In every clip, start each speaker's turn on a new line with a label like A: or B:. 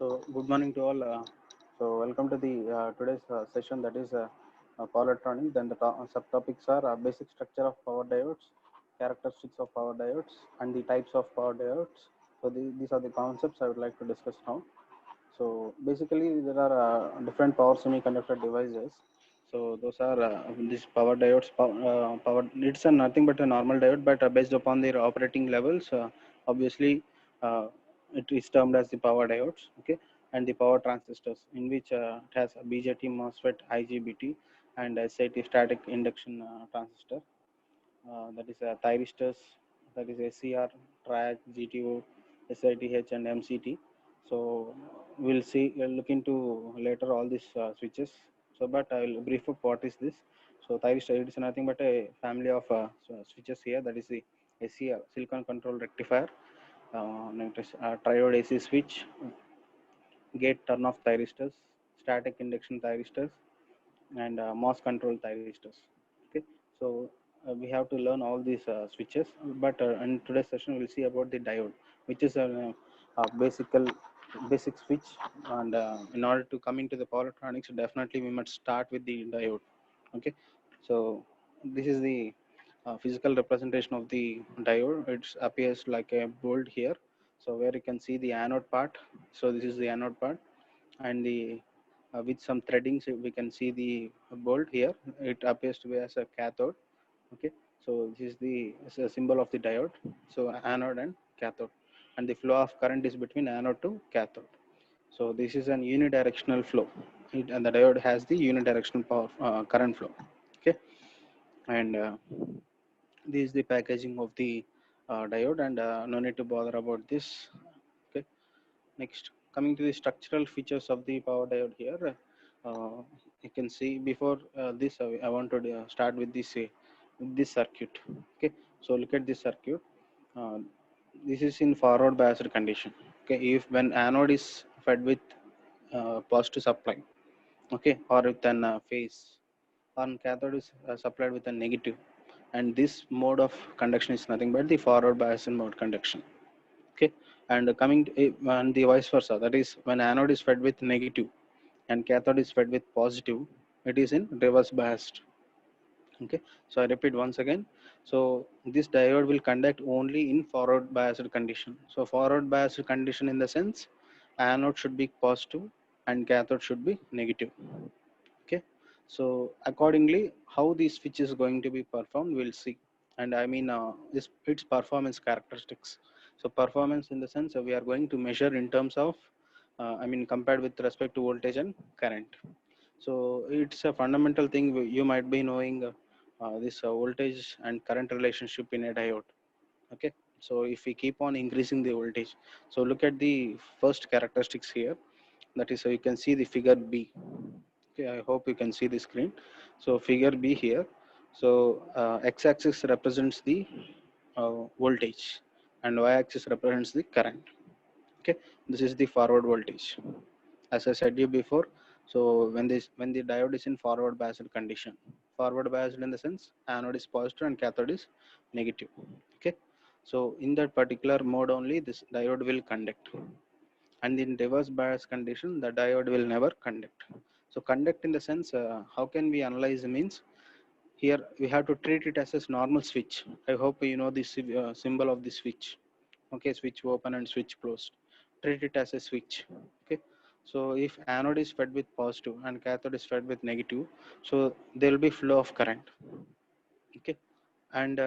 A: So good morning to all. So welcome to the today's session, that is power electronics. Then the subtopics are basic structure of power diodes, characteristics of power diodes, and the types of power diodes. So these are the concepts I would like to discuss now. So basically, there are different power semiconductor devices. So those are these power diodes. Power. It's nothing but a normal diode, but based upon their operating levels, obviously, uh, it is termed as the power diodes. Okay, and the power transistors, in which it has a BJT, MOSFET, IGBT, and SIT, static induction transistor. That is thyristors, that is SCR, TRIAC, GTO, SITH, and MCT. So we'll look into later all these switches. So, but I will brief up what is this. So thyristor, it is nothing but a family of switches here. That is the SCR, silicon control rectifier, triode AC switch, gate turn off thyristors, static induction thyristors, and MOS control thyristors. Okay, so we have to learn all these switches, but in today's session we'll see about the diode, which is a basic switch. And in order to come into the power electronics, definitely we must start with the diode. Okay, so this is the physical representation of the diode. It appears like a bolt here, so where you can see the anode part. So this is the anode part, and the with some threading, so we can see the bolt here. It appears to be as a cathode. Okay, so this is the symbol of the diode. So anode and cathode, and the flow of current is between anode to cathode. So this is an unidirectional flow, and the diode has the unidirectional power current flow. Okay, and this is the packaging of the diode, and no need to bother about this. Okay, next, coming to the structural features of the power diode here, uh, you can see before this, I want to start with this circuit. Okay, so look at this circuit. Uh, this is in forward biased condition. Okay, if when anode is fed with positive supply, okay, or with an phase, or cathode is supplied with a negative, and this mode of conduction is nothing but the forward biased mode conduction. Okay, and coming to, and the vice versa, that is when anode is fed with negative and cathode is fed with positive, it is in reverse biased. Okay, so I repeat once again. So this diode will conduct only in forward biased condition. So forward biased condition, in the sense, anode should be positive and cathode should be negative. Okay, so accordingly, how this switch is going to be performed, we'll see. And I mean, this its performance characteristics. So performance, in the sense, we are going to measure in terms of I mean, compared with respect to voltage and current. So it's a fundamental thing. You might be knowing this voltage and current relationship in a diode. Okay, so if we keep on increasing the voltage, so look at the first characteristics here. That is, so you can see the figure B. Okay, I hope you can see the screen. So figure B here. So x-axis represents the voltage, and y-axis represents the current. Okay, this is the forward voltage, as I said you before. So when the diode is in forward biased condition, forward biased in the sense anode is positive and cathode is negative. Okay, so in that particular mode only this diode will conduct, and in reverse bias condition the diode will never conduct. So conduct, in the sense, how can we analyze, means, here we have to treat it as a normal switch. I hope you know this symbol of the switch. Okay, switch open and switch closed. Treat it as a switch. Okay, so if anode is fed with positive and cathode is fed with negative, so there will be flow of current. Okay, and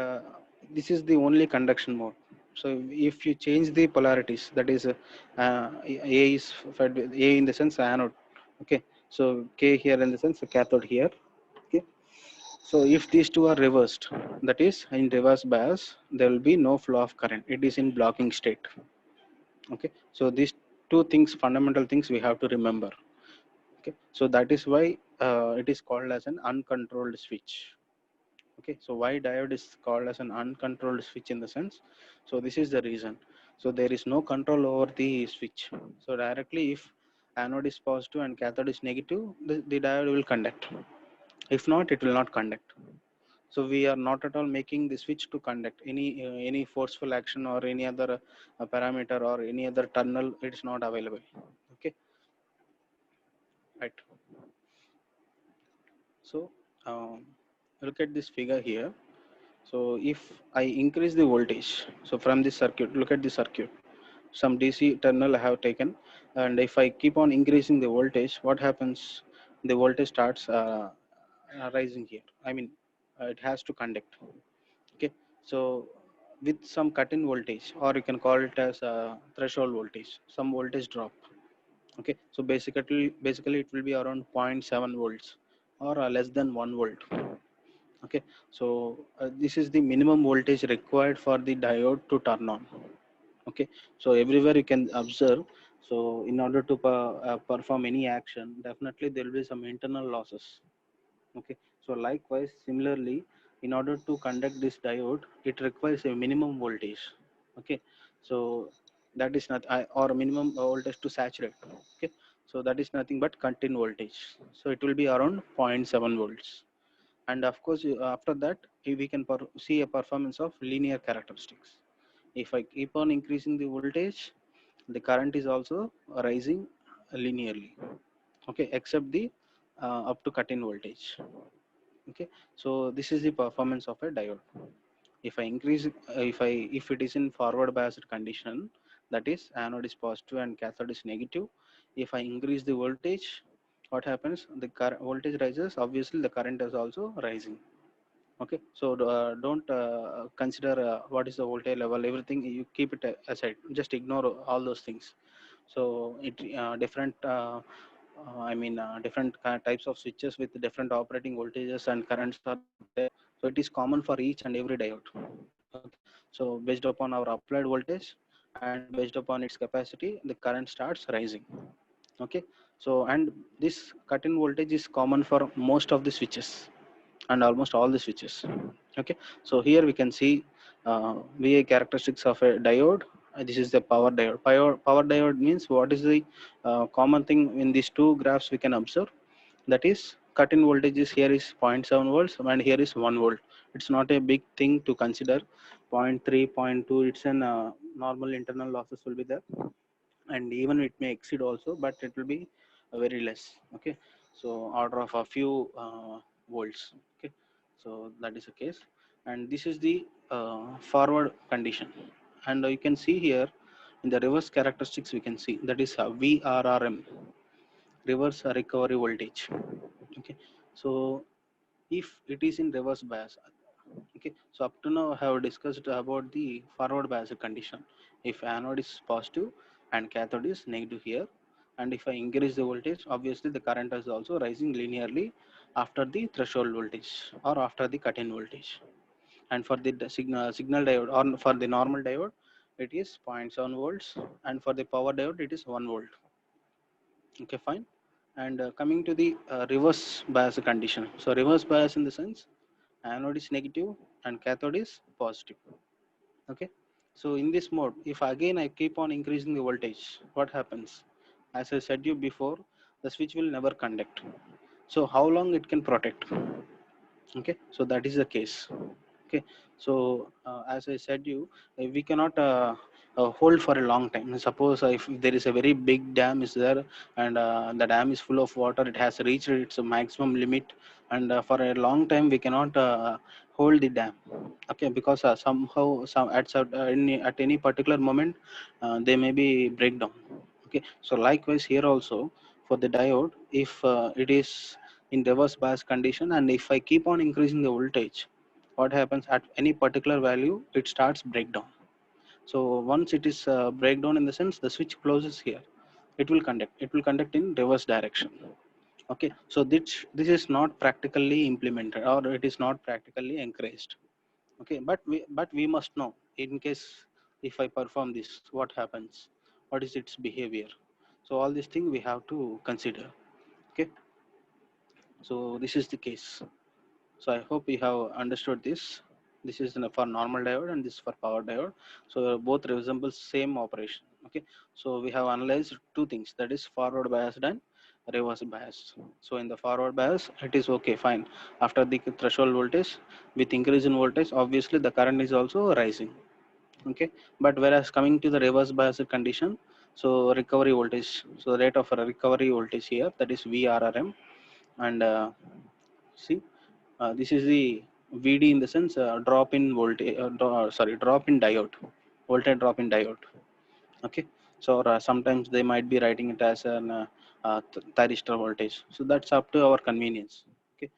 A: this is the only conduction mode. So if you change the polarities, that is, a is fed with a, in the sense anode. Okay, so k here in the sense cathode here. Okay, so if these two are reversed, that is in reverse bias, there will be no flow of current. It is in blocking state. Okay, so these two things, fundamental things, we have to remember. Okay, so that is why it is called as an uncontrolled switch. Okay, so why diode is called as an uncontrolled switch, in the sense, so this is the reason. So there is no control over the switch. So directly, if anode is positive and cathode is negative, the diode will conduct. If not, it will not conduct. So we are not at all making the switch to conduct any forceful action or any other parameter or any other tunnel. It is not available. Okay, right? So look at this figure here. So if I increase the voltage, so from this circuit, look at the circuit, some DC terminal I have taken, and if I keep on increasing the voltage, what happens? The voltage starts rising here. I mean, it has to conduct. Okay, so with some cut-in voltage, or you can call it as a threshold voltage, some voltage drop. Okay, so basically it will be around zero point 0.7 volts or less than 1 volt. Okay, so this is the minimum voltage required for the diode to turn on. Okay, so everywhere you can observe, so in order to perform any action, definitely there will be some internal losses. Okay, so likewise, similarly, in order to conduct this diode, it requires a minimum voltage. Okay, so that is not or minimum voltage to saturate. Okay, so that is nothing but cut-in voltage, so it will be around zero point 0.7 volts. And of course, after that, we can see a performance of linear characteristics. If I keep on increasing the voltage, the current is also rising linearly. Okay, except the up to cut-in voltage. Okay, so this is the performance of a diode. If I increase, if it is in forward biased condition, that is anode is positive and cathode is negative, if I increase the voltage, what happens? The voltage rises, obviously the current is also rising. Okay, so don't consider what is the voltage level, everything you keep it aside, just ignore all those things. So it different I mean different types of switches with different operating voltages and currents are there, so it is common for each and every diode. Okay, so based upon our applied voltage and based upon its capacity, the current starts rising. Okay, so and this cut-in voltage is common for most of the switches and almost all the switches. Okay, so here we can see VA characteristics of a diode. This is the power diode. Power diode means what is the common thing in these two graphs we can observe, that is cut-in voltage is here is zero point 0.7 volts and here is 1 volt. It's not a big thing to consider. Zero point 0.3, zero point 0.2, it's an normal internal losses will be there, and even it may exceed also, but it will be very less. Okay, so order of a few volts. Okay, so that is the case, and this is the forward condition. And you can see here in the reverse characteristics, we can see that is VRRM, reverse recovery voltage. Okay, so if it is in reverse bias. Okay, so up to now I have discussed about the forward bias condition. If anode is positive and cathode is negative here, and if I increase the voltage, obviously the current is also rising linearly after the threshold voltage or after the cut-in voltage. And for the signal diode or for the normal diode, it is zero point 0.7 volts, and for the power diode it is 1 volt. Okay, fine. And coming to the reverse bias condition. So reverse bias in the sense, anode is negative and cathode is positive. Okay, so in this mode, if again I keep on increasing the voltage, what happens? As I said you before, the switch will never conduct. So how long it can protect? Okay, so that is the case. Okay, so as I said you, we cannot hold for a long time. Suppose if there is a very big dam is there, and the dam is full of water, it has reached its maximum limit, and for a long time we cannot hold the dam. Okay, because somehow at any particular moment they may be breakdown. Okay, so likewise here also for the diode, if it is in reverse bias condition, and if I keep on increasing the voltage, what happens? At any particular value it starts breakdown. So once it is breakdown, in the sense the switch closes here, it will conduct in reverse direction. Okay, so this is not practically implemented, or it is not practically encouraged. Okay, but we must know, in case if I perform this, what happens, what is its behavior. So all these things we have to consider. Okay, so this is the case. So I hope you have understood this. This is for normal diode and this is for power diode. So both resemble same operation. Okay. So we have analyzed two things, that is forward biased and reverse biased. So in the forward bias, it is okay, fine. After the threshold voltage, with increase in voltage, obviously the current is also rising. Okay. But whereas coming to the reverse biased condition, So recovery voltage, so the rate of recovery voltage here, that is VRRM. And see, this is the VD in the sense drop in voltage, drop in diode, voltage drop in diode. Okay, so sometimes they might be writing it as an thyristor voltage, so that's up to our convenience. Okay,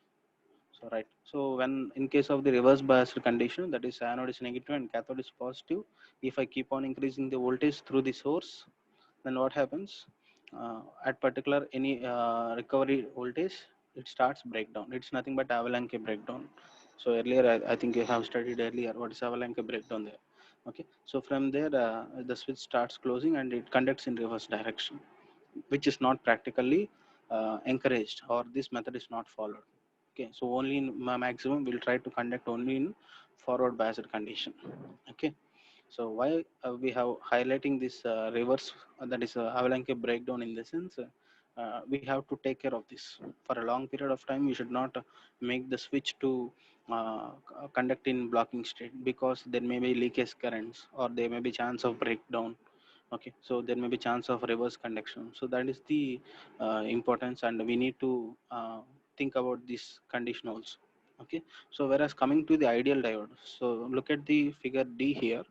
A: so right, so when in case of the reverse biased condition, that is anode is negative and cathode is positive, if I keep on increasing the voltage through the source, then what happens, at particular any recovery voltage, it starts breakdown. It's nothing but avalanche breakdown. So earlier I think you have studied earlier what is avalanche breakdown there. Okay, so from there the switch starts closing and it conducts in reverse direction, which is not practically encouraged, or this method is not followed. Okay, so only in maximum we'll try to conduct only in forward biased condition. Okay, so why we have highlighting this reverse, that is avalanche breakdown, in the sense we have to take care of this for a long period of time. We should not make the switch to conduct in blocking state, because there may be leakage currents or there may be chance of breakdown. Okay, so there may be chance of reverse conduction. So that is the importance, and we need to think about this condition also. Okay, so whereas coming to the ideal diode, so look at the figure D here.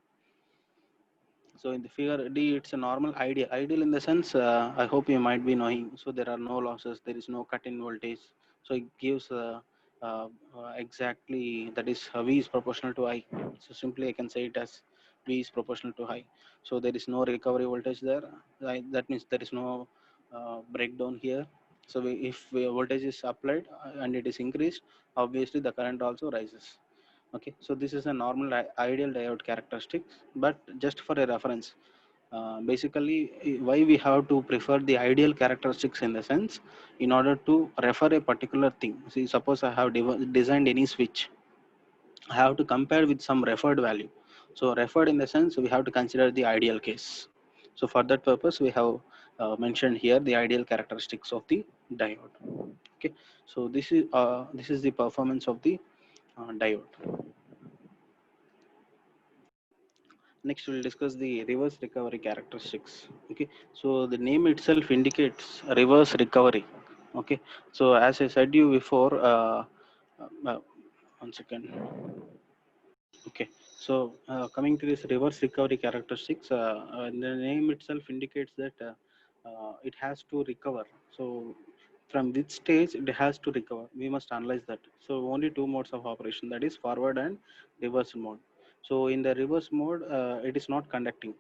A: So in the figure D, it's a normal ideal. Ideal in the sense, I hope you might be knowing. So there are no losses. There is no cut in voltage. So it gives exactly, that is V is proportional to I. So simply I can say it as V is proportional to I. So there is no recovery voltage there. That means there is no breakdown here. So if voltage is applied and it is increased, obviously the current also rises. Okay, so this is a normal ideal diode characteristics, but just for a reference, basically why we have to prefer the ideal characteristics, in the sense, in order to refer a particular thing. See, suppose I have designed any switch, I have to compare with some referred value. So referred in the sense we have to consider the ideal case. So for that purpose we have mentioned here the ideal characteristics of the diode. Okay, so this is the performance of the diode. Next, we'll discuss the reverse recovery characteristics. Okay, so the name itself indicates reverse recovery. Okay, so as I said you before, one second. Okay, so coming to this reverse recovery characteristics, the name itself indicates that it has to recover. So from which stage it has to recover, we must analyze that. So only two modes of operation, that is forward and reverse mode. So in the reverse mode, it is not conducting.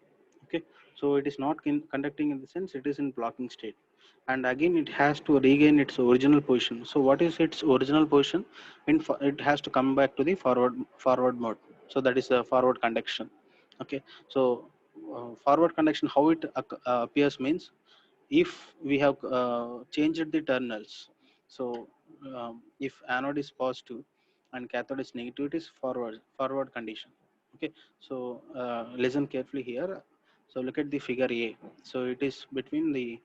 A: Okay, so it is not conducting in the sense it is in blocking state, and again it has to regain its original position. So what is its original position? It has to come back to the forward mode. So that is a forward conduction. Okay, so forward conduction, how it appears means, if we have changed the terminals. So if anode is positive and cathode is negative, it is forward condition. Okay, so listen carefully here. So look at the figure A. So it is between the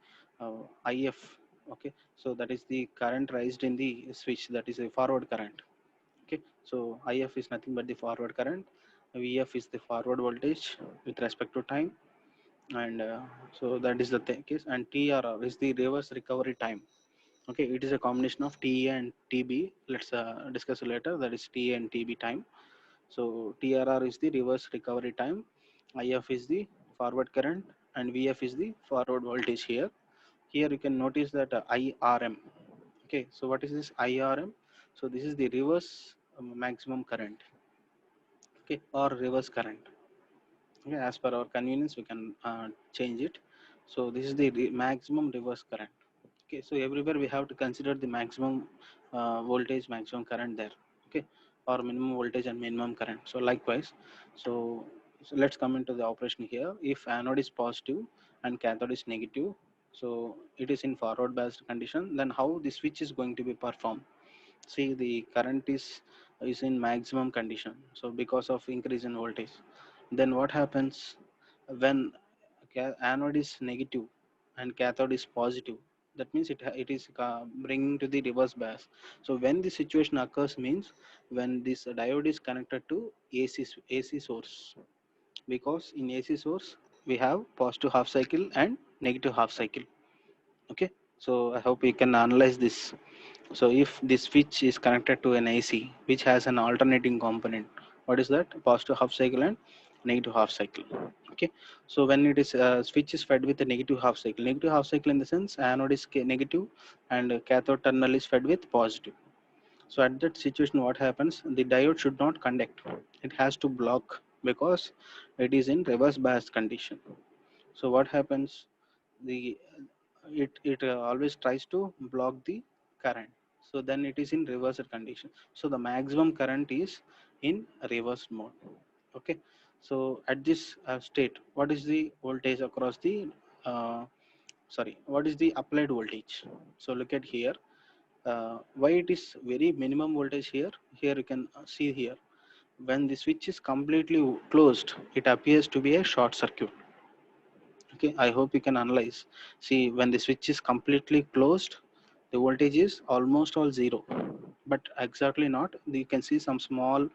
A: IF. Okay, so that is the current raised in the switch, that is a forward current. Okay, so IF is nothing but the forward current, VF is the forward voltage with respect to time, and so that is the case. And TRR is the reverse recovery time. Okay, it is a combination of TA and TB. Let's discuss later, that is TA and TB time. So TRR is the reverse recovery time, IF is the forward current, and VF is the forward voltage here. Here you can notice that IRM. Okay, so what is this IRM? So this is the reverse maximum current. Okay, or reverse current. Okay, as per our convenience we can change it. So this is the maximum reverse current. Okay, so everywhere we have to consider the maximum voltage, maximum current there. Okay, or minimum voltage and minimum current. So likewise, so let's come into the operation here. If anode is positive and cathode is negative, so it is in forward biased condition, then how the switch is going to be performed? See, the current is in maximum condition, so because of increase in voltage, then what happens when anode is negative and cathode is positive? That means it is bringing to the reverse bias. So when the situation occurs means when this diode is connected to AC source, because in AC source we have positive half cycle and negative half cycle. Okay, so I hope you can analyze this. So if this switch is connected to an AC which has an alternating component, what is that? Positive half cycle and negative half cycle. Okay, so when it is switch is fed with a negative half cycle in the sense anode is negative and cathode terminal is fed with positive. So at that situation, what happens? The diode should not conduct; it has to block because it is in reverse bias condition. So what happens? The it always tries to block the current. So then it is in reversed condition. So the maximum current is in reversed mode. Okay, so at this state, what is the voltage across the what is the applied voltage? So look at here. Why it is very minimum voltage here? Here you can see here, when the switch is completely closed, it appears to be a short circuit. Okay, I hope you can analyze. See, when the switch is completely closed, the voltage is almost all zero, but exactly not. You can see some small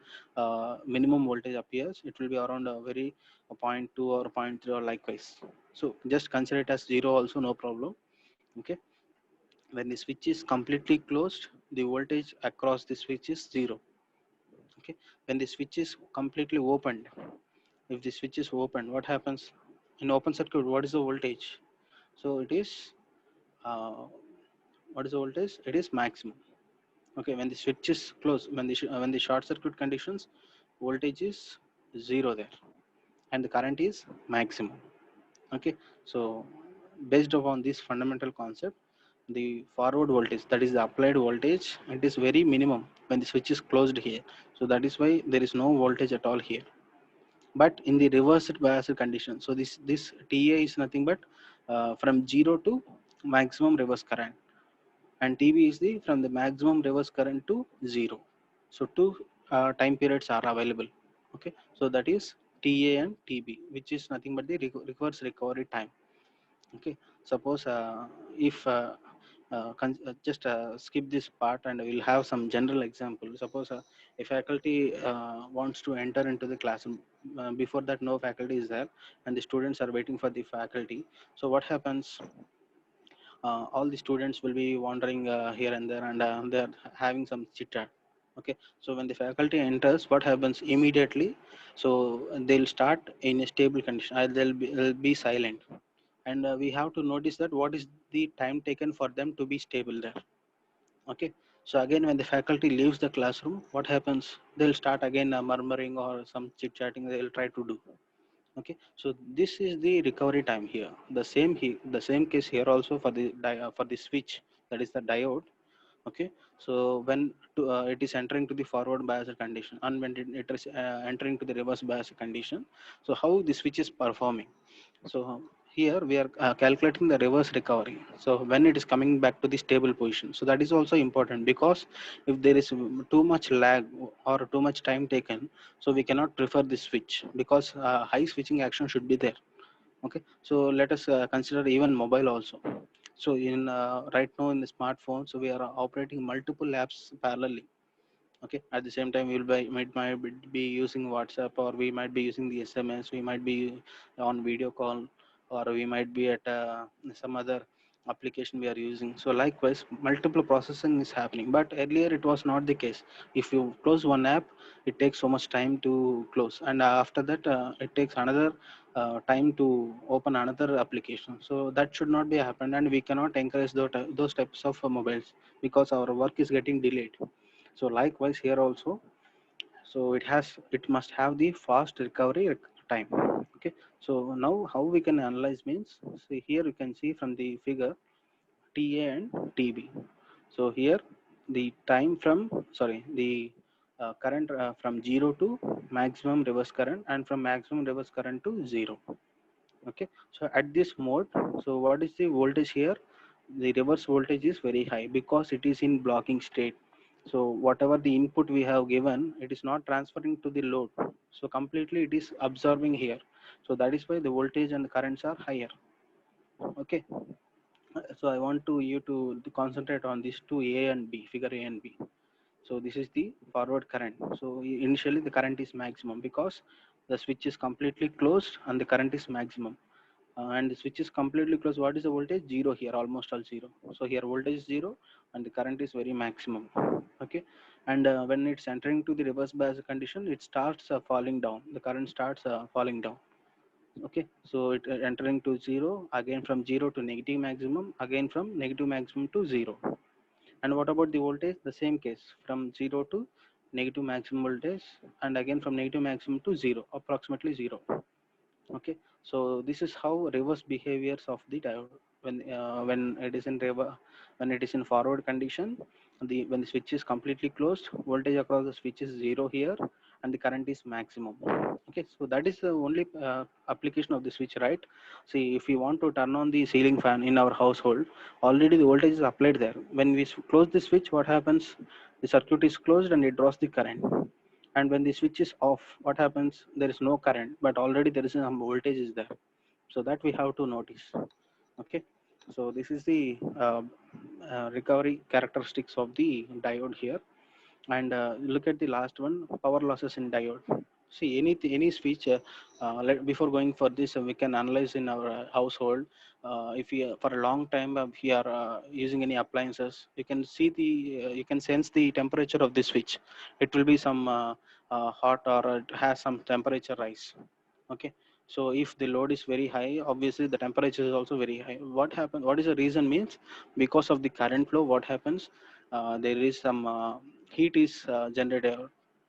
A: minimum voltage appears. It will be around a very a point 0.2 or point 0.3 or likewise. So just consider it as zero also, no problem. Okay, when the switch is completely closed, the voltage across the switch is zero. Okay, when the switch is completely opened, if the switch is open, what happens? In open circuit, what is the voltage? So it is uh, what is the voltage? It is maximum. Okay, when the switch is closed, when the short circuit conditions, voltage is zero there, and the current is maximum. Okay, so based upon this fundamental concept, the forward voltage, that is the applied voltage, it is very minimum when the switch is closed here. So that is why there is no voltage at all here. But in the reversed bias condition, so this Ta is nothing but from 0 to maximum reverse current, and Tb is the from the maximum reverse current to 0. So two time periods are available. Okay, so that is Ta and Tb, which is nothing but the reverse recovery time. Okay, suppose if just skip this part and we'll have some general example. Suppose a faculty wants to enter into the classroom. Before that, no faculty is there and the students are waiting for the faculty. So what happens? All the students will be wandering here and there, and they're having some chit chat. Okay, so when the faculty enters, what happens immediately? So they'll start in a stable condition. They'll be silent, and we have to notice that what is the time taken for them to be stable there. Okay, so again, when the faculty leaves the classroom, what happens? They'll start again murmuring or some chit chatting they'll try to do. Okay, so this is the recovery time here. The same case here also for the for the switch, that is the diode. Okay, so when it is entering to the forward bias condition, and when it is entering to the reverse bias condition, so how the switch is performing? So here we are calculating the reverse recovery. So when it is coming back to the stable position, so that is also important, because if there is too much lag or too much time taken, so we cannot prefer this switch, because high switching action should be there. Okay, so let us consider even mobile also. So in right now in the smartphone, so we are operating multiple apps parallelly. Okay, at the same time we will might be using WhatsApp, or we might be using the SMS, we might be on video call, or we might be at some other application we are using. So likewise, multiple processing is happening, but earlier it was not the case. If you close one app, it takes so much time to close, and after that it takes another time to open another application. So that should not be happened, and we cannot encourage those types of mobiles, because our work is getting delayed. So likewise here also, so it must have the fast recovery time. Okay, so now how we can analyze means, see here you can see from the figure Ta and Tb. So here the time from, sorry, the current from 0 to maximum reverse current, and from maximum reverse current to 0. Okay, so at this mode, so what is the voltage here? The reverse voltage is very high because it is in blocking state. So whatever the input we have given, it is not transferring to the load, so completely it is absorbing here. So that is why the voltage and the currents are higher. Okay, so I want to you to concentrate on these two, A and B, figure A and B. So this is the forward current. So initially the current is maximum because the switch is completely closed and the current is maximum. And the switch is completely closed. What is the voltage? Zero here, almost all zero. So here voltage is zero and the current is very maximum. Okay, and when it's entering to the reverse bias condition, it starts falling down. The current starts falling down. Okay, so it entering to zero, again from zero to negative maximum, again from negative maximum to zero. And what about the voltage? The same case, from zero to negative maximum voltage, and again from negative maximum to zero, approximately zero. Okay, so this is how reverse behaviors of the diode. When it is in when it is in forward condition, when the switch is completely closed, voltage across the switch is zero here, and the current is maximum. Okay, so that is the only application of the switch, right? See, if we want to turn on the ceiling fan in our household, already the voltage is applied there. When we close the switch, what happens? The circuit is closed and it draws the current. And when the switch is off, what happens? There is no current, but already there is some voltage is there. So that we have to notice. Okay, so this is the recovery characteristics of the diode here. And look at the last one, power losses in diode. See, any switch, before going for this, we can analyze in our household. If we for a long time we are using any appliances, you can see the you can sense the temperature of the switch. It will be some hot, or it has some temperature rise. Okay, so if the load is very high, obviously the temperature is also very high. What is the reason? Means because of the current flow, what happens? There is some heat is generated.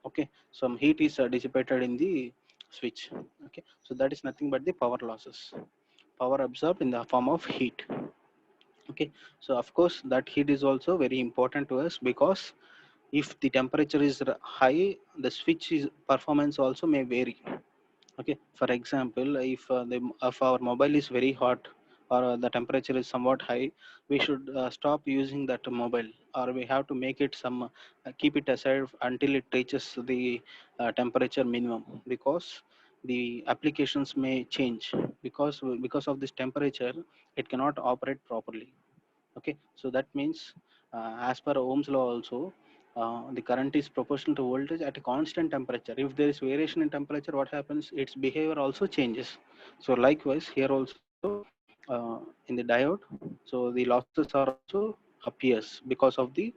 A: Okay, some heat is dissipated in the switch. Okay, so that is nothing but the power losses, power absorbed in the form of heat. Okay, so of course that heat is also very important to us, because if the temperature is high, the switch is performance also may vary. Okay, for example, if our mobile is very hot, or the temperature is somewhat high, we should stop using that mobile, or we have to make it some keep it aside until it reaches the temperature minimum, because the applications may change. Because of this temperature, it cannot operate properly. Okay, so that means as per Ohm's law also, the current is proportional to voltage at a constant temperature. If there is variation in temperature, what happens? Its behavior also changes. So likewise here also, in the diode, so the losses are also appears because of the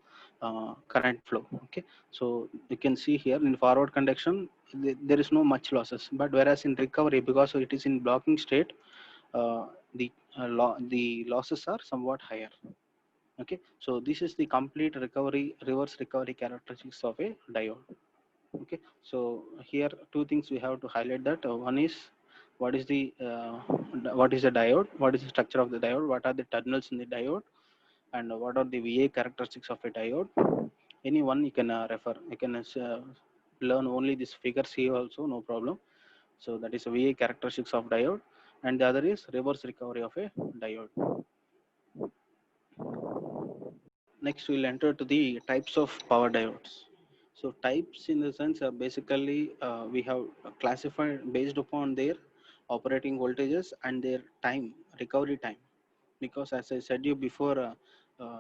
A: current flow. Okay, so you can see here in forward conduction, there is no much losses, but whereas in recovery, because it is in blocking state, uh, the losses are somewhat higher. Okay, so this is the complete reverse recovery characteristics of a diode. Okay, so here two things we have to highlight. That one is, what is the what is the diode, what is the structure of the diode, what are the terminals in the diode, and what are the VA characteristics of a diode. Any one you can refer, you can learn only these figures here also, no problem. So that is VA characteristics of diode, and the other is reverse recovery of a diode. Next, we'll enter to the types of power diodes. So types in the sense, basically we have classified based upon their operating voltages and their time, recovery time. Because as I said you before,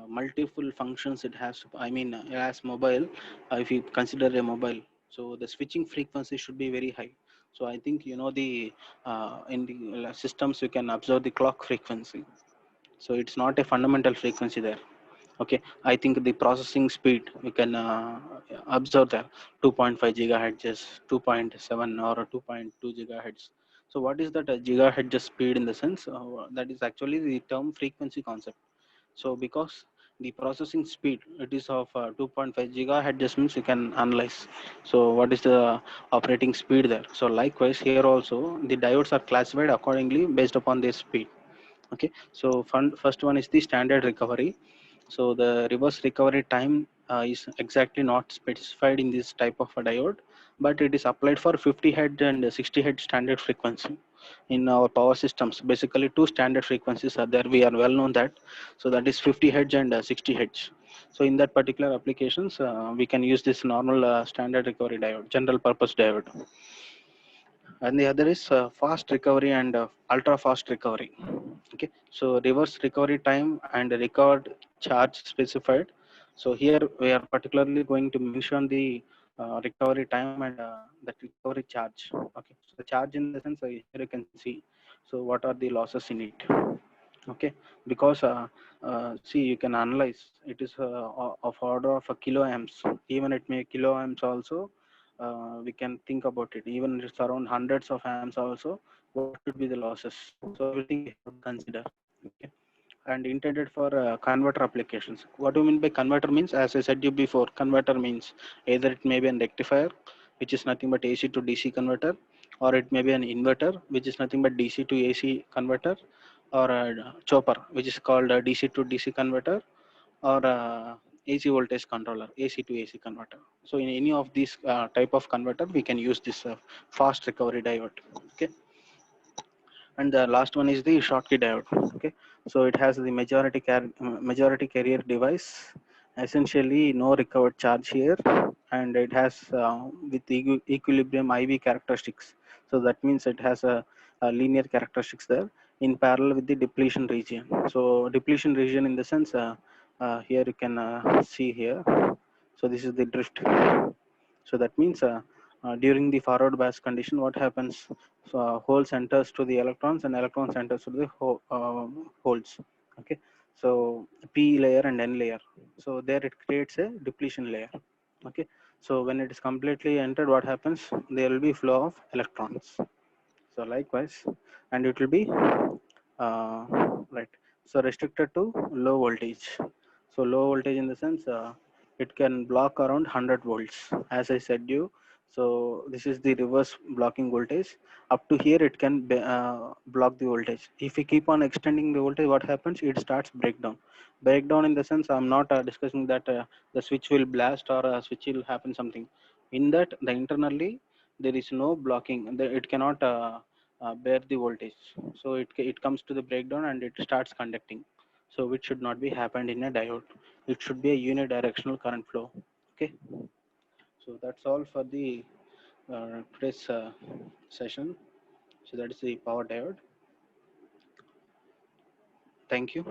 A: multiple functions it has. I mean, as mobile, if you consider a mobile, so the switching frequency should be very high. So I think you know the in the systems you can observe the clock frequency. So it's not a fundamental frequency there. Okay, I think the processing speed we can observe there, 2.5 gigahertz, 2.7 or 2.2 gigahertz. So what is that gigahertz speed in the sense? That is actually the term frequency concept. So because the processing speed it is of 2.5 gigahertz means you can analyze. So what is the operating speed there? So likewise here also the diodes are classified accordingly based upon their speed. Okay, so first one is the standard recovery. So the reverse recovery time is exactly not specified in this type of a diode, but it is applied for 50 hertz and 60 hertz standard frequency in our power systems. Basically two standard frequencies are there, we are well known that. So that is 50 hertz and 60 hertz. So in that particular applications, we can use this normal standard recovery diode, general purpose diode. And the other is fast recovery and ultra fast recovery. Okay, so reverse recovery time and recovered charge specified. So here we are particularly going to mention the recovery time and that recovery charge. Okay, so the charge in the sense here you can see. So what are the losses in it? Okay, because see, you can analyze it is of order of a kilo amps. Even it may kilo amps also, we can think about it. Even it's around hundreds of amps also, what should be the losses? So everything we have to consider. Okay, and intended for converter applications. What do you mean by converter? Means, as I said you before, converter means either it may be a rectifier, which is nothing but AC to DC converter, or it may be an inverter, which is nothing but DC to AC converter, or a chopper, which is called a DC to DC converter, or a AC voltage controller, AC to AC converter. So in any of these type of converter, we can use this fast recovery diode. Okay, and the last one is the Schottky diode. Okay, so it has the majority carrier device, essentially no recovered charge here, and it has with equilibrium IV characteristics. So that means it has a linear characteristics there in parallel with the depletion region. So depletion region in the sense, here you can see here. So this is the drift. So that means during the forward bias condition, what happens? So holes enters to the electrons and electrons enters to the holes. Okay, so p layer and n layer. So there it creates a depletion layer. Okay, so when it is completely entered, what happens? There will be flow of electrons. So likewise, and it will be uh, right. So restricted to low voltage. So low voltage in the sense, it can block around 100 volts, as I said you. So this is the reverse blocking voltage. Up to here, it can block the voltage. If we keep on extending the voltage, what happens? It starts breakdown. Breakdown in the sense, I'm not discussing that the switch will blast or a switch will happen something. In that, the internally there is no blocking. It cannot bear the voltage. So it comes to the breakdown and it starts conducting. So which should not be happened in a diode. It should be a unidirectional current flow. Okay, so that's all for the today's session. So that is the power diode. Thank you.